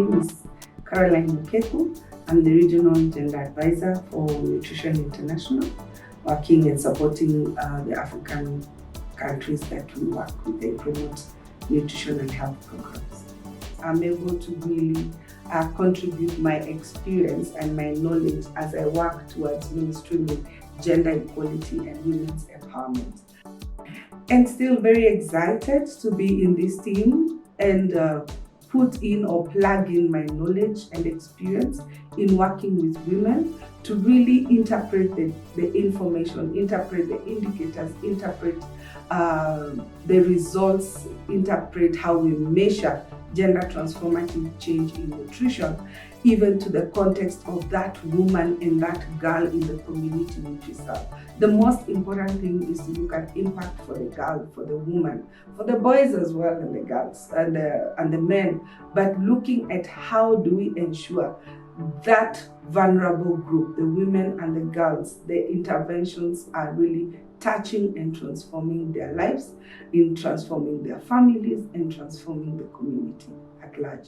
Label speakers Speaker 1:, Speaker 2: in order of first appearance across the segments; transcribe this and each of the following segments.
Speaker 1: name is Caroline Mukeku. I'm the Regional Gender Advisor for Nutrition International, working and supporting the African countries that we work with and promote nutrition and health programs. I'm able to really contribute my experience and my knowledge as I work towards mainstreaming gender equality and women's empowerment. And still very excited to be in this team and put in or plug in my knowledge and experience in working with women to really interpret the information, interpret the indicators, interpret the results, interpret how we measure gender transformative change in nutrition, even to the context of that woman and that girl in the community which we serve. The most important thing is to look at impact for the girl, for the woman, for the boys as well, and the girls and the men, but looking at how do we ensure that vulnerable group, the women and the girls, the interventions are really touching and transforming their lives, in transforming their families and transforming the community at large.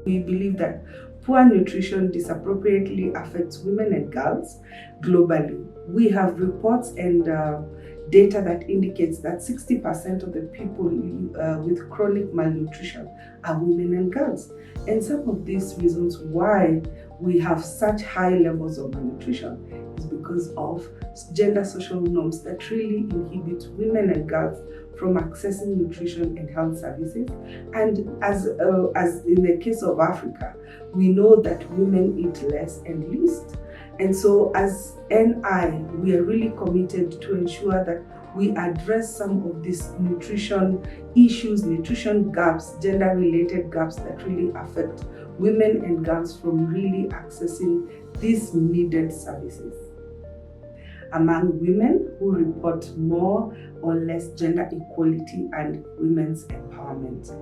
Speaker 1: We believe that poor nutrition disappropriately affects women and girls globally. We have reports and data that indicates that 60% of the people with chronic malnutrition are women and girls. And some of these reasons why we have such high levels of malnutrition is because of gender social norms that really inhibit women and girls from accessing nutrition and health services. And as in the case of Africa, we know that women eat less and least. And so as NI, we are really committed to ensure that we address some of these nutrition issues, nutrition gaps, gender-related gaps that really affect women and girls from really accessing these needed services. Among women who report more or less gender equality and women's empowerment,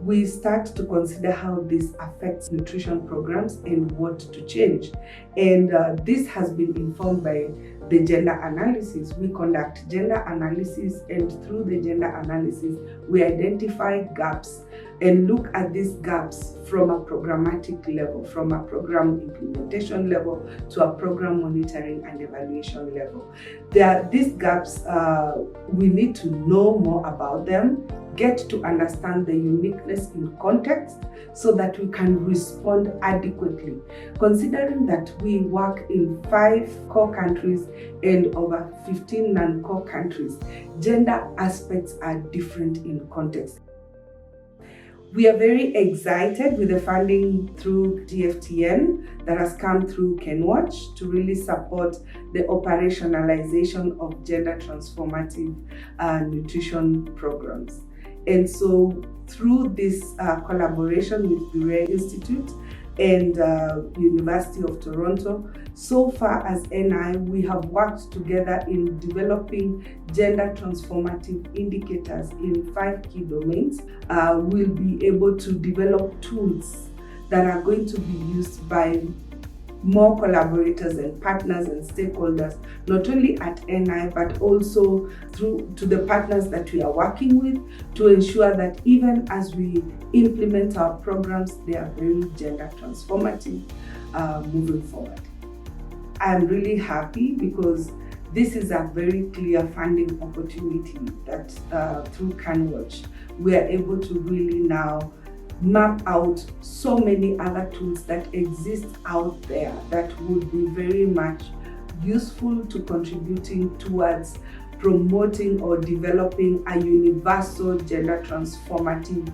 Speaker 1: we start to consider how this affects nutrition programs and what to change. And this has been informed by the gender analysis. We conduct gender analysis, and through the gender analysis, we identify gaps and look at these gaps from a programmatic level, from a program implementation level to a program monitoring and evaluation level. These gaps, we need to know more about them, get to understand the uniqueness in context so that we can respond adequately. Considering that we work in 5 core countries and over 15 non-core countries, gender aspects are different in context. We are very excited with the funding through CSTN that has come through CanWatch to really support the operationalization of gender transformative nutrition programs. And so through this collaboration with Bruyère Institute and University of Toronto, so far as NI, we have worked together in developing gender transformative indicators in 5 key domains. We'll be able to develop tools that are going to be used by more collaborators and partners and stakeholders, not only at NI, but also through to the partners that we are working with, to ensure that even as we implement our programs, they are very gender transformative moving forward. I'm really happy because this is a very clear funding opportunity that through CanWatch, we are able to really now map out so many other tools that exist out there that would be very much useful to contributing towards promoting or developing a universal gender transformative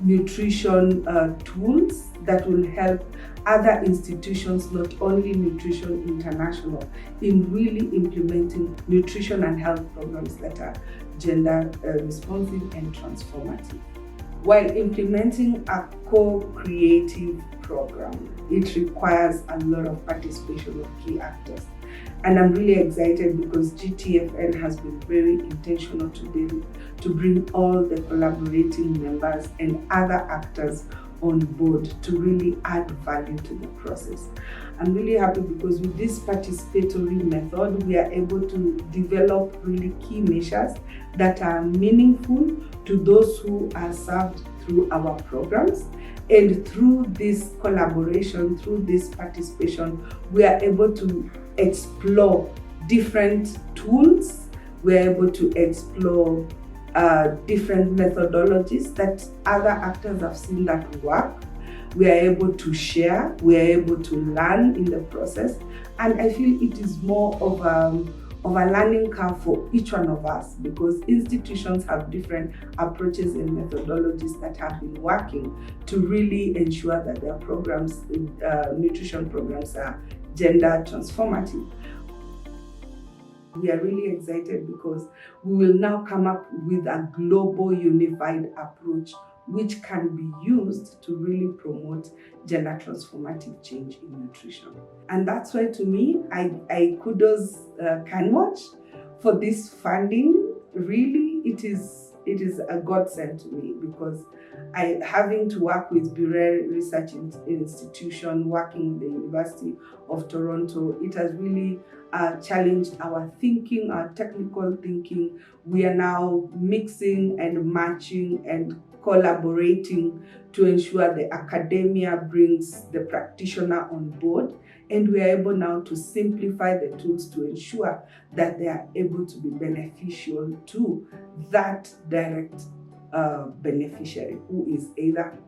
Speaker 1: nutrition tools that will help other institutions, not only Nutrition International, in really implementing nutrition and health programs that are gender responsive and transformative. While implementing a co-creative program, it requires a lot of participation of key actors. And I'm really excited because GTFN has been very intentional to bring all the collaborating members and other actors on board to really add value to the process. I'm really happy because with this participatory method, we are able to develop really key measures that are meaningful to those who are served through our programs. And through this collaboration, through this participation, we are able to explore different tools. We are able to explore different methodologies that other actors have seen that work. We are able to share, we are able to learn in the process. And I feel it is more of a learning curve for each one of us, because institutions have different approaches and methodologies that have been working to really ensure that their programs, nutrition programs, are gender transformative. We are really excited because we will now come up with a global unified approach which can be used to really promote gender transformative change in nutrition. And that's why, to me, I kudos CanWatch for this funding. Really, it is a godsend to me, because having to work with Bruyère Research Institution, working with the University of Toronto, it has really challenged our thinking, our technical thinking. We are now mixing and matching and collaborating to ensure the academia brings the practitioner on board, and we are able now to simplify the tools to ensure that they are able to be beneficial to that direct beneficiary, who is either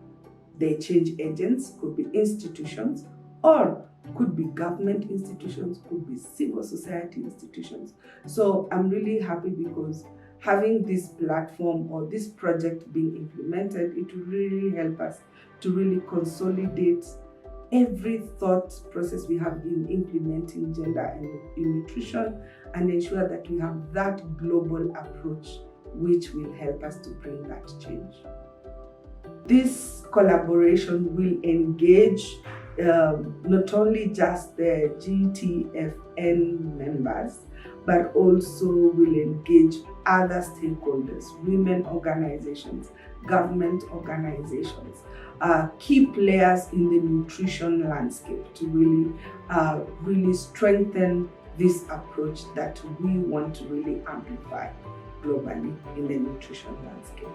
Speaker 1: the change agents, could be institutions, or could be government institutions, could be civil society institutions. So I'm really happy, because having this platform or this project being implemented, it will really help us to really consolidate every thought process we have in implementing gender and in nutrition, and ensure that we have that global approach which will help us to bring that change. This collaboration will engage not only just the GTFN members, but also will engage other stakeholders, women organizations, government organizations, key players in the nutrition landscape, to really strengthen this approach that we want to really amplify globally in the nutrition landscape.